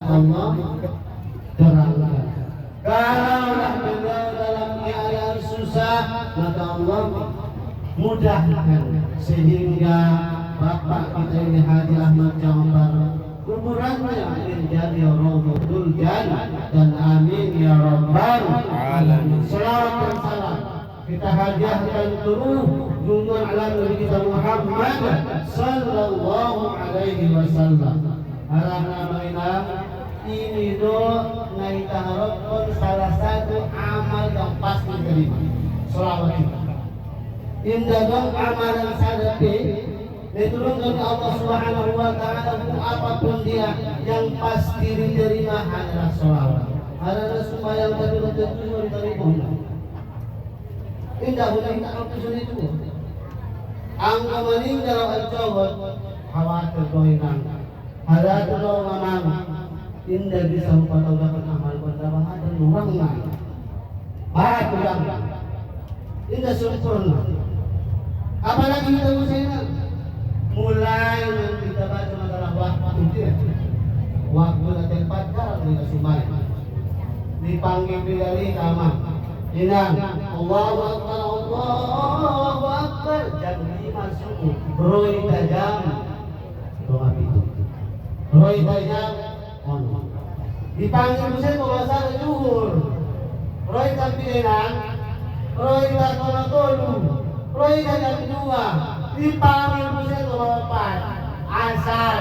Allah terangkan. Kalaulah beliau dalam keadaan susah, maka Allah mudahkan sehingga Bapak kita ini Haji Ahmad Jaafar kuburannya menjadi Raudhatul Jannah, dan amin ya rabbal alamin. Salawat dan salam kita hadiahkan terus junjungan ala Nabi kita Muhammad sallallahu alaihi wasallam. Harap-harapnya ini kita harapkan salah satu amal yang pasti diterima. Salawat kita. Indah dong amalan sadaqah diturunkan Allah Subhanahu wa taala, apapun dia yang pasti diterima adalah salawat. Ada sembahyang tapi tentu diterima. Indah boleh tak aku sulit itu. Angka meninggal al-jawab khawatir doinan. Ada tu mamang. Indah bisa mempertahankan amal berdamai dan nurang. Baik ulang. Indah sempurna. Apalagi kita usahakan mulai kita baca masalah waktu, waktu dan tempat kalau kita sembahyang dipanggil dari kamar. Inang Allahu Akbar, Allahu Akbar, jam 5 subuh Roy tajam doa itu Roy tajam dipanggil musim bahasa zuhur Roy tampilan Roy takon-tolu Roy tajam 2 dipanggil musim bahasa asar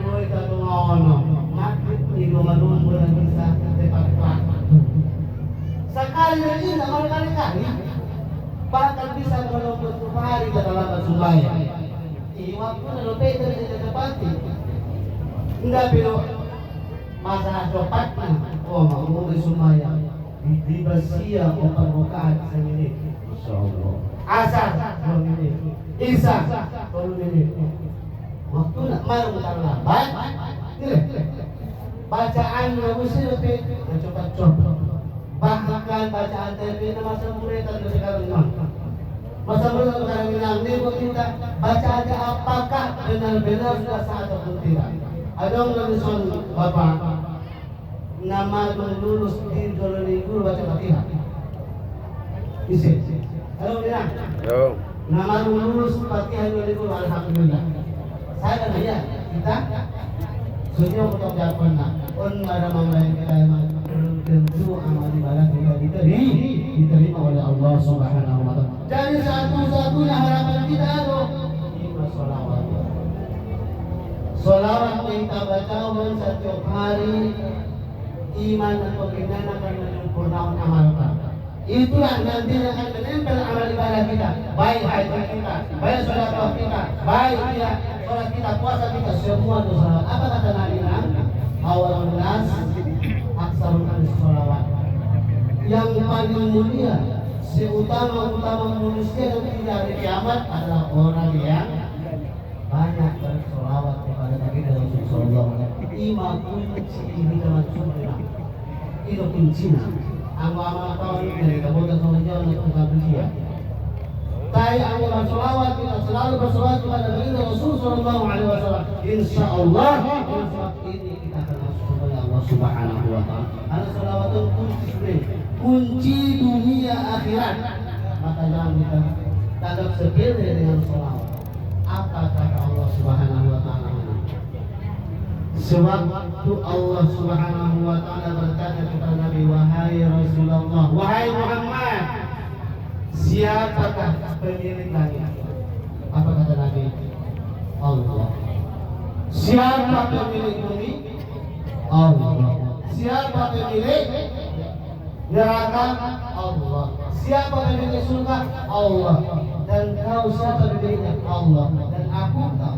Roy takon-ono maghrib itu manunggu dan bisa tepat waktu. Sekali lagi, tak kali-kali, bahkan bisa menuntut hari dalam sembahyang. Waktu menuntut dari tepati, enggak bilo masa copatnya. Oh, mau sembahyang di basia opat rakaat semenit. Insyaallah. Asar 2 menit, isya 2 menit. Waktu nak malam terlambat, bacaan mesti lebih cepat-cepat. Bahkan bacaan terbiasa masa murid dan sekarang masa murid sekarang ini kita baca aja apakah benar-benar sudah sah ataupun tidak. Ada orang tulisan bapak nama lulus di Joloni Guru baca Fatihah. Isi. Halo bilang. Yo. Nama lulus Fatihah Joloni Guru alhamdulillah. Saya dan ayah kita sudah untuk jawabannya. Ada menglain kita yang tentu amal ibadah kita diterima oleh Allah Subhanahu wa taala. Jadi satu-satunya harapan kita adalah sholawat. Sholawat yang kita baca setiap hari, iman dan keyakinan akan menyempurnakan amal kita. Itulah nanti akan menempel amal ibadah kita, baik haji kita, baik sedekah kita, baik dia sholat kita, puasa kita, semua dosa. Apa kata Nabi? Awal nas aksarul sholawat. Yang paling mulia, seutama-utama manusia dan tidak hari kiamat adalah orang yang banyak bersolawat kepada Nabi Rasulullah sallallahu alaihi wasallam. Ima kunci ini dalam surga. Itu kuncinya. Amal tahun dari kabupaten Sumajau untuk Malaysia. Saya akan bersolawat, kita selalu bersolawat kepada Nabi Rasulullah sallallahu alaihi wasallam. Insyaallah ini kita akan masuk kepada Allah Subhanahu wa taala. Ada selawat kunci dunia akhirat. Maka jangan kita tanggap sepele dengan selawat. Apa kata Allah Subhanahu wa taala? Sewaktu Allah Subhanahu wa taala berkata kepada Nabi, wahai Rasulullah, wahai Muhammad, siapakah pemilik langit? Apa kata Nabi? Allah. Siapa pemilik bumi? Allah. Siapa pemilik neraka? Allah. Siapa pemilik surga? Allah. Dan kau siapa pemiliknya? Allah. Dan aku tahu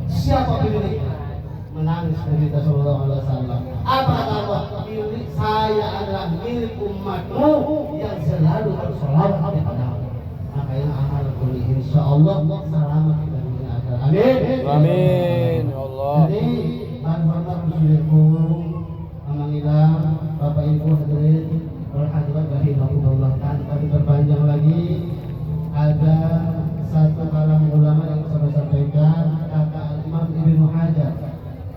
siapa pemiliknya. Menangis Nabi sallallahu alaihi wasallam. Apa kata Allah? Milik saya adalah milik umatmu yang selalu bersolawat kepada Allah. Makanya amal boleh insyaallah selamat kita dunia akhirat. Amin. Amin. Ya Allah. Jadi manfaat muslimkum amanillah Bapak Ibu hadirin wal hadirat rahimahumullah. Tanpa diperpanjang lagi, ada satu kalam ulama yang saya sampaikan, kata Imam Ibnu Hajar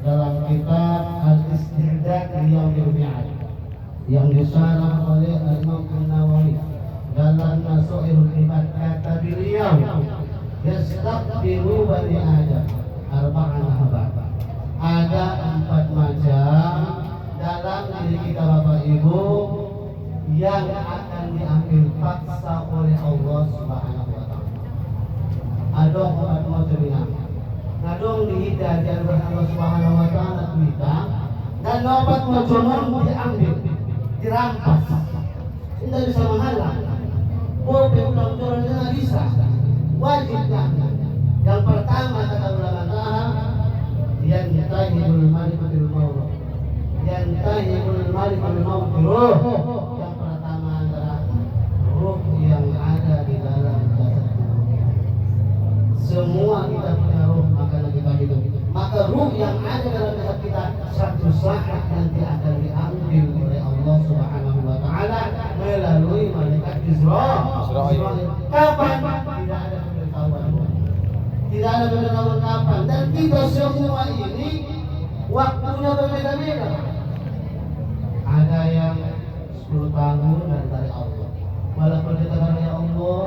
dalam kitab Al-Istidad yaumil mi'ad yang disyarah oleh Imam An-Nawawi dalam Nasuhul Ibad. Kata beliau, yastaqbilu bani Adam arba'an habab. Ada 4 macam dalam diri kita Bapak Ibu yang akan diambil paksa oleh Allah Subhanahu wa taala. Ada 4 macam ini. Ngadong dihidar di Allah Subhanahu wa taala kita dan 4 macam diambil, dirampas. Tidak bisa menghalang. Boleh ulang-ulang tidak bisa. Wajibnya. Yang pertama kata ulama yantahibul malikul maut. Yantahibul malikul maut. Yang pertama adalah ruh yang ada di dalam jasad. Semua kita punya ruh, makanya kita hidup. Maka ruh yang ada dalam jasad kita suatu saat nanti akan diambil oleh Allah Subhanahu wa taala melalui malaikat Israil. Kapan? Tidak ada pemberitahuan. Tidak ada pemberitahuan kapan. Dan kita semua ini waktunya berbeda-beda. Ada yang 10 tahun dari Allah. Malah kalau kita kata ya Allah,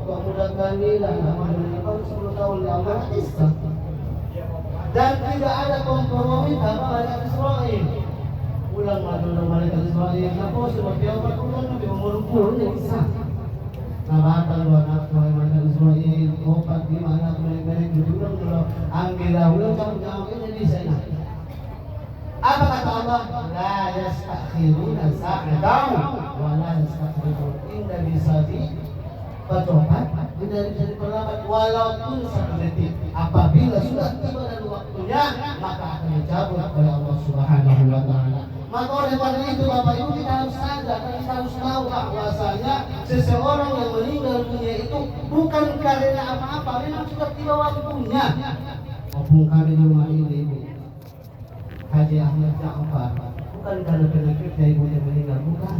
kau mudahkan lah namanya 10 tahun ya Allah bisa. Dan tidak ada kompromi sama malaikat Israil. Ulang dulu malaikat Israil. Kenapa seperti apa? Ulang lebih umur-umur bisa. Nabatan dua anak malaikat Israil. Opat di mana mereka diulang dulu. Ambillah ulang jauh-jauh ini di sana. Apa kata Allah? La yastakhiruna sa'atan wa la yastakbirun. Inna bisadi bertobat, tidak bisa diperlambat walaupun 1 detik. Apabila sudah tiba dan waktunya, maka akan dicabut oleh Allah Subhanahu wa taala. Maka oleh karena itu Bapak Ibu kita harus sadar, kita harus tahu bahwasanya seseorang yang meninggal dunia itu bukan karena apa-apa, memang sudah tiba waktunya. Maupun kami di rumah ini Ibu Haji Ahmad Ja'far, bukan karena penyakitnya ibunya meninggal, bukan.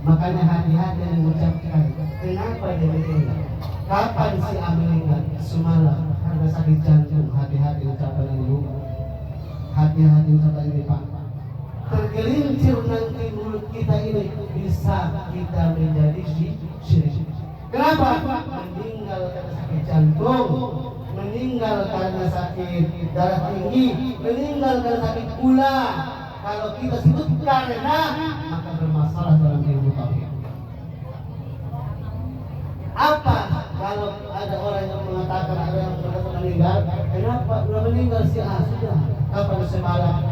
Makanya hati-hati yang mengucapkan kenapa dia meninggal, kapan si A meninggal, semalam karena sakit jantung. Hati-hati ucapan ini, hati-hati ucapan ini Pak. Tergelincir nanti mulut kita ini bisa kita menjadi syirik. Kenapa? Meninggal karena sakit jantung, meninggal karena sakit darah tinggi, meninggal karena sakit gula. Kalau kita sebut karena, maka bermasalah dalam ilmu tauhid. Apa kalau ada orang yang mengatakan ada yang meninggal, kenapa sudah meninggal si A? Sudah kapan semalam?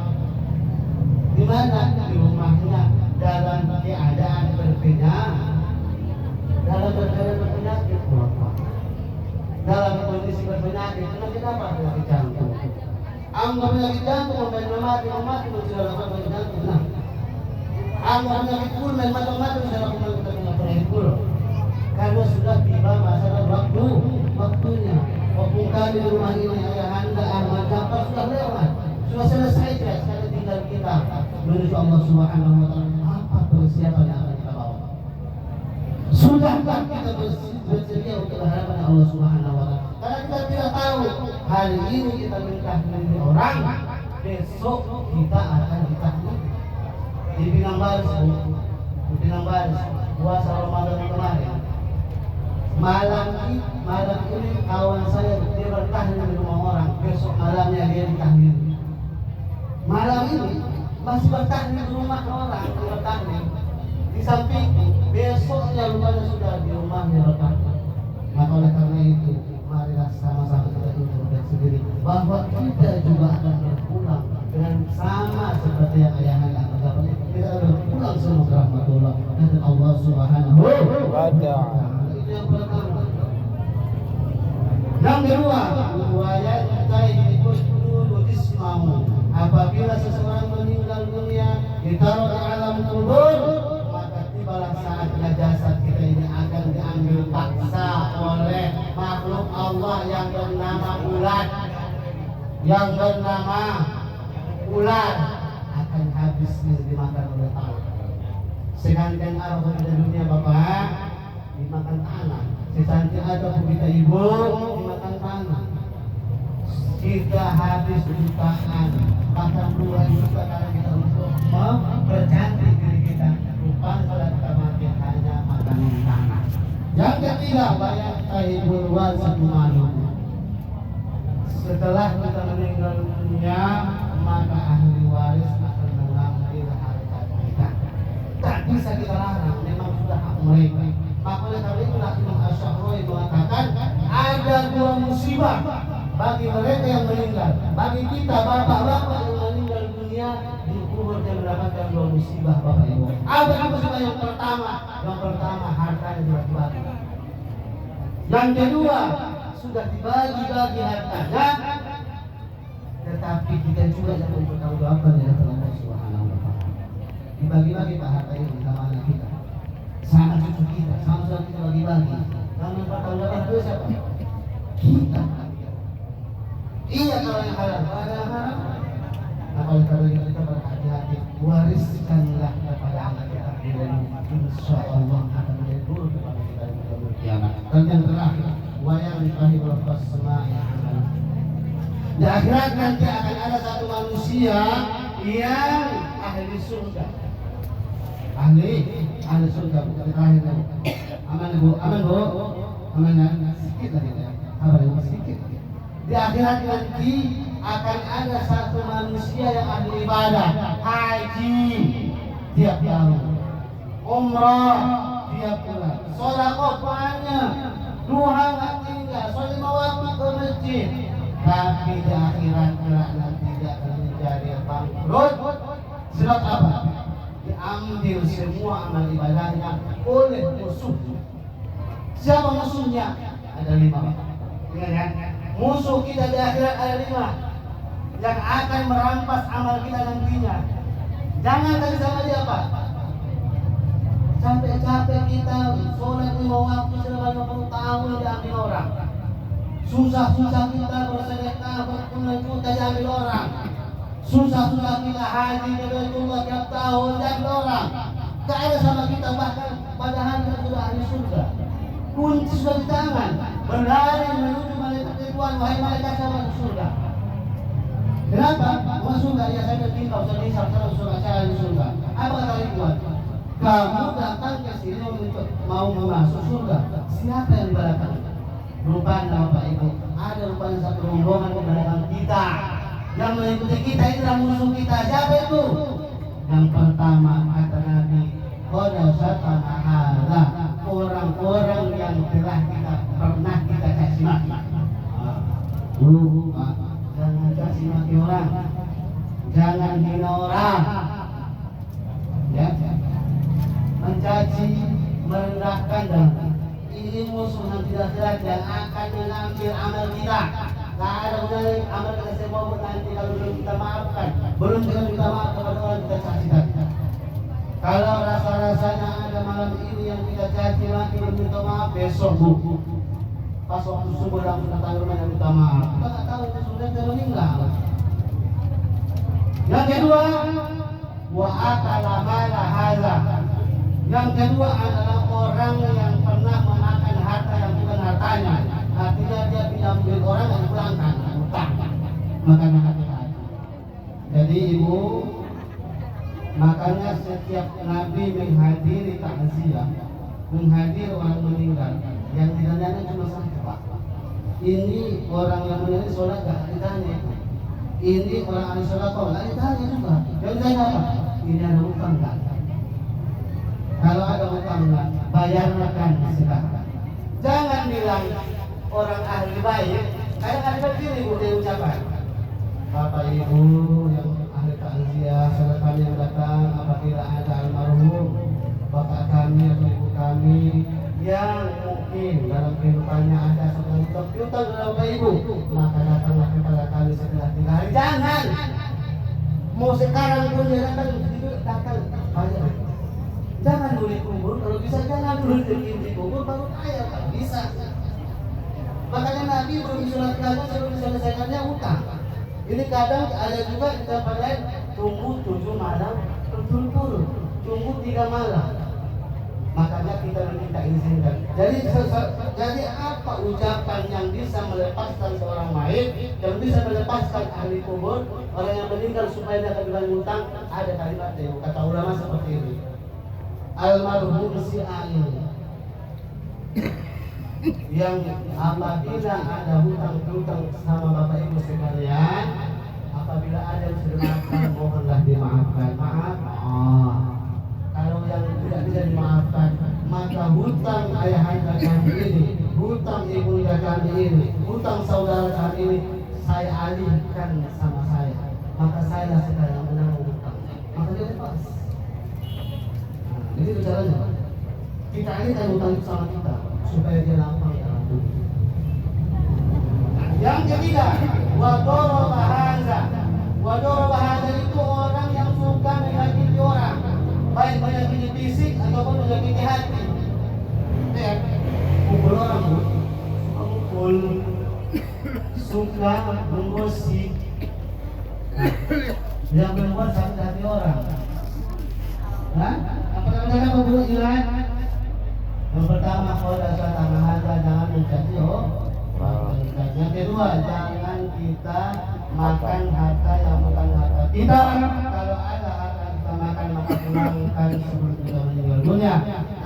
Di mana? Di rumahnya dalam keadaan berpenyakit, dalam keadaan berpenyakit, dalam kondisi berpenyakit. Kenapa? Penyakit jantung. Anggap penyakit jantung mati sudah lakukan penyakit jantung. Nah, anggap penyakit pun mati sudah lakukan penyakit pun. Karena sudah tiba masa dan waktunya. Waktu kami di rumah ini ayahanda Ahmad Ja'far sudah lewat, sudah selesai. Sekarang tinggal kita menuju Allah Subhanahu wa taala. Apa persiapan yang akan kita bawa? Sudahkah kita bersedia untuk berhadapan Allah Subhanahu wa taala? Karena kita tidak tahu hari ini kita mentahmidi orang, besok kita akan ditahmid. Di Pinang Baris, puasa Ramadan kemarin, malam ini kawan saya dia bertahlil di rumah orang, besok malamnya dia ditahmid. Malam ini masih bertahlil di rumah orang, bertahlil di samping, besoknya rupanya sudah di rumahnya bertahlil. Maka oleh karena itu, marilah sama-sama kita introspeksi sendiri bahwa kita juga akan berpulang dengan sama seperti yang ayahanda Ahmad. Kita akan berpulang semua ke rahmatullah dan Allah Subhanahu wa taala. Itu yang pertama. Yang kedua, wayat ikut dulu ismamu. Apabila seseorang meninggal dunia ditaruh ke alam kubur, maka tibalah saatnya jasad kita ini akan diambil paksa oleh makhluk Allah yang bernama ulat. Yang bernama ulat akan habis dimakan oleh Allah. Sedangkan arwah di dunia Bapak dimakan tanah. Secantik ada kita ibu dimakan tanah. Kita habis jutaan, bahkan puluhan juta karena kita untuk yajibul warisatu maluhu. Setelah kita meninggal dunia, maka ahli waris akan mengambil harta kita. Tak bisa kita larang, memang sudah hak mereka. Maka oleh karena itulah Imam Asy-Syafi'i mengatakan ada dua musibah bagi mereka yang meninggal. Bagi kita bapak-bapak yang meninggal dunia di kubur dia mendapatkan dua musibah bapak ibu. Apa musibah yang pertama? Yang pertama hartanya sudah dibagi. Yang kedua sudah dibagi-bagi hartanya, tetapi kita juga yang mempertanggungjawabkan di hadapan Allah Subhanahu wa taala. Dibagi-bagi Pak harta ini sama anak kita, sama cucu kita, sama saudara kita bagi-bagi. Yang mempertanggungjawabkan itu siapa? Kita. Iya kalau yang halal, kalau yang haram. Nah oleh karena itu kita berhati-hati, wariskanlah kepada anak kita dan insya Allah akan menjadi guru kepada kita di hari kiamat. Dan yang terakhir, wayang dikali berlepas semai. Di akhirat nanti akan ada satu manusia yang ahli surga. Ahli surga bukan terakhir. Aman bu, aman sedikit lagi ya. Apa yang sedikit? Di akhirat nanti akan ada satu manusia yang ahli ibadah, haji tiap tahun, umrah tiap bulan, sedekah banyak, duha nggak tinggal, sholat 5 waktu ke masjid. Tapi di akhirat kelak nanti dia akan menjadi bangkrut. Sebab apa? Diambil semua amal ibadahnya oleh musuh. Siapa musuhnya? Ada 5. Ingat ya? Musuh kita di akhirat ada 5 yang akan merampas amal kita nantinya. Jangan tadi sama dia Pak. Capek-capek kita sholat 5 waktu selama 50 tahun diambil orang. Susah-susah kita bersedekah berpuluh juta diambil orang. Susah-susah kita haji ke Baitullah tiap tahun diambil orang. Tak ada sama kita, bahkan padahal kita sudah ahli surga. Kunci sudah di tangan, berlari menuju malaikat Ridwan, wahai malaikat sama surga. Kenapa? Masuk surga ya, saya bertingkau sedih sama surga, saya ahli surga. Apa kata Ridwan? Kamu datang ke sini untuk mau masuk surga. Siapa yang di belakang? Rupanya Bapak Ibu, ada rupanya satu rombongan di belakang kita yang mengikuti kita. Inilah musuh kita. Siapa itu? Yang pertama kata Nabi, qadasatana hadza, orang-orang yang telah pernah kita caci maki. Jangan caci maki orang, jangan hina orang, ya, mencaci, merendahkan dan ini musuh yang tidak yang akan mengambil amal kita. Tak ada gunanya amal kita semua nanti kalau belum kita maafkan, belum kita minta maaf kepada orang kita caci tadi. Kalau rasa-rasanya ada malam ini yang kita caci maki belum minta maaf, besok pas waktu subuh langsung datang rumah yang minta maaf. Kita tak tahu itu sudah meninggal. Yang kedua, wa akala mala hadza. Yang kedua adalah orang yang pernah memakan harta yang bukan hartanya. Artinya dia diambil orang dan pulangkan, utang. Makanya hati-hati. Jadi ibu, makanya setiap Nabi menghadiri takziah, menghadiri orang meninggal, yang ditanya cuma satu Pak. Ini orang yang meninggal sholat gak ditanya. Ini orang ahli sholat kok gak ditanya juga. Yang ditanya apa? Ini ada utang gak? Kalau ada utang enggak, bayarkan silakan. Jangan bilang orang ahli baik. Kayak ahli berdiri ibu dia ucapan. Bapak ibu yang ahli takziah, saudara kami yang datang, apabila ada almarhum bapak kami atau ibu kami yang mungkin dalam kehidupannya ada sebuah utang dalam bapak ibu, maka datanglah kepada kami setelah 3 hari. Jangan. Mau sekarang pun dia datang bayar. Jangan dulu dikubur, kalau bisa jangan dulu dikubur baru kaya kalau bisa. Makanya Nabi belum sholat kagak sebelum diselesaikannya utang. Ini kadang ada juga di tempat lain tunggu 7 malam berturut-turut, tunggu 3 malam. Makanya kita meminta izin. Jadi apa ucapan yang bisa melepaskan seorang mayit, yang bisa melepaskan ahli kubur, orang yang meninggal supaya dia tidak utang? Ada kalimat itu kata ulama seperti ini. Almarhum si A ini yang apabila ada hutang-hutang sama Bapak Ibu sekalian, apabila ada yang sudah dimaafkan, mohonlah dimaafkan. Maaf. Kalau yang tidak bisa dimaafkan, maka hutang ayahanda kami ini, hutang ibunda kami ini, hutang saudara kami ini, saya alihkan sama saya. Maka saya sekarang menanggung hutang. Maka dia lepas. Jadi itu caranya. Kita alihkan hutang itu sama kita supaya dia lapang dalam dunia. Yang ketiga, wadoro bahaza. Wadoro bahaza itu orang yang suka menyakiti orang, baik menyakiti fisik ataupun menyakiti hati. Ya, pukul orang, suka mukul, suka menggosip, yang membuat sakit hati orang. Nah, apa namanya pukul ilan? Yang pertama, kalau tanah harga jangan mencaci yang kedua, jangan kita makan harta yang bukan harta kita. Kalau ada harta kita makan, maka pulangkan sebelum kita meninggal dunia.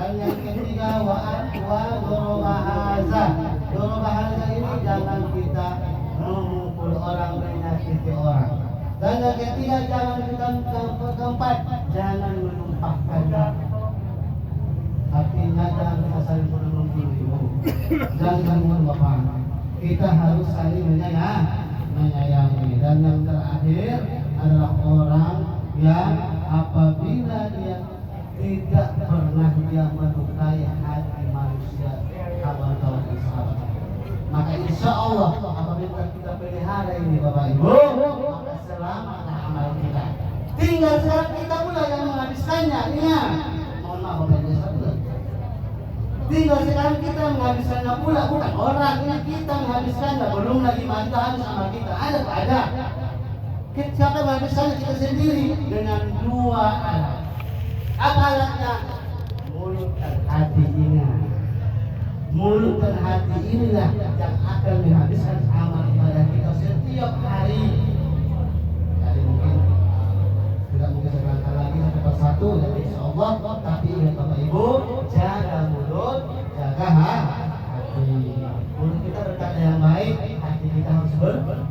Dan yang ketiga, wa dorobahaza. Dorobahaza ini jangan kita memukul orang, menyakiti orang. Dan yang ketiga, jangan kita keempat, jangan menumpahkan darah. Artinya jangan kita saling membunuh, jangan membunuh. Kita harus saling menyayangi. Dan yang terakhir adalah orang yang apabila dia tidak pernah dia melukai hati manusia, kawan-kawan dan sahabat. Maka insya Allah apabila kita pelihara ini Bapak Ibu, maka selamatlah amal kita. Tinggal sekarang kita pula yang menghabiskannya. Ingat, mohon maaf Bapak Ibu, tinggal sekarang kita menghabiskannya pula, bukan orang ini kita menghabiskannya. Belum lagi mati habis sama kita. Ada tak ada? Siapa menghabiskannya? Kita sendiri dengan dua alat. Apa alatnya? Mulut dan hati ini. Mulut dan hati inilah yang akan menghabiskan amal ibadah kita setiap hari. Jadi mungkin tidak mungkin saya berangkat lagi satu persatu, jadi insya Allah. Tapi ingat Bapak Ibu, jaga mulut, jaga hati. Mulut kita berkata yang baik, hati kita harus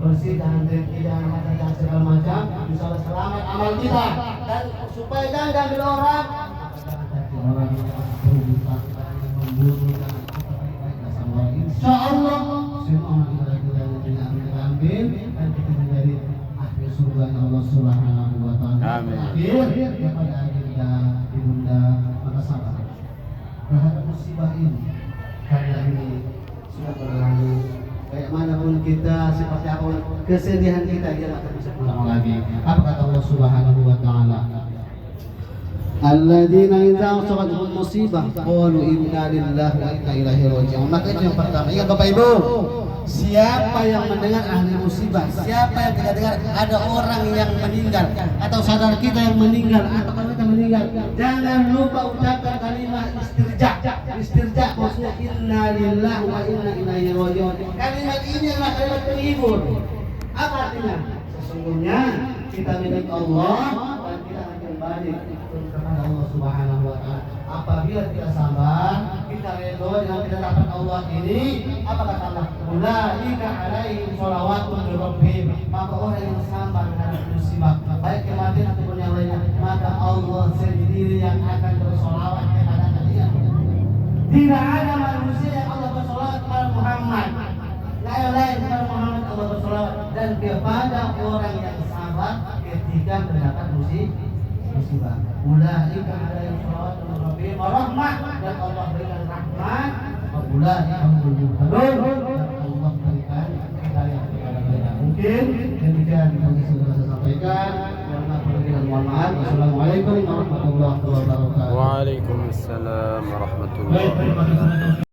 bersih dan tidak macam dan segala macam. Insya Allah selamat amal kita. Dan supaya jangan diambil orang, orang yang berhutang, membunuh, insya Allah semua amal ibadah kita yang tidak ambil dan kita menjadi ahli surga Allah Subhanahu wa Ta'ala. Amin. Akhir kepada adinda, ibunda, maka sabar terhadap musibah ini, karena ini sudah berlalu. Kayak manapun kita, seperti apa kesedihan kita, dia akan bisa pulang lagi. Apa kata Allah Subhanahu wa Ta'ala? Alladzina idza asabatuhum musibah qalu inna lillahi wa inna ilaihi raji'un. Maka itu yang pertama. Ingat Bapak Ibu, siapa yang mendengar ahli musibah, siapa yang tidak dengar ada orang yang meninggal atau saudara kita yang meninggal atau kita meninggal, jangan lupa ucapkan kalimat istirja. Istirja maksudnya inna lillahi wa inna ilaihi raji'un. Kalimat ini adalah kalimat penghibur. Apa artinya? Sesungguhnya kita milik Allah dan kita akan kembali kepada Allah Subhanahu wa Ta'ala. Apabila kita sabar, kita redha dengan kita dapat Allah ini, apa kata Allah? Ulaika alaihim sholawatun min rabbihim. Maka orang yang sabar terhadap musibah, baik kematian ataupun yang lainnya, maka Allah sendiri yang akan bersolawat kepada kalian. Tidak ada manusia yang Allah bersolawat kepada Muhammad. Tidak ada lain kepada Muhammad Allah bersolawat, dan kepada orang yang sabar ketika mendapat musibah. Ulaika alaihim sholawatun min rabbihim wa rahmah, dan Allah berikan rahmat. Ulaika humul muhtadun, dan Allah berikan hidayah kepada mereka. Mungkin demikian yang sudah saya sampaikan. Mohon maaf. Wassalamualaikum warahmatullahi wabarakatuh. Waalaikumsalam warahmatullahi wabarakatuh.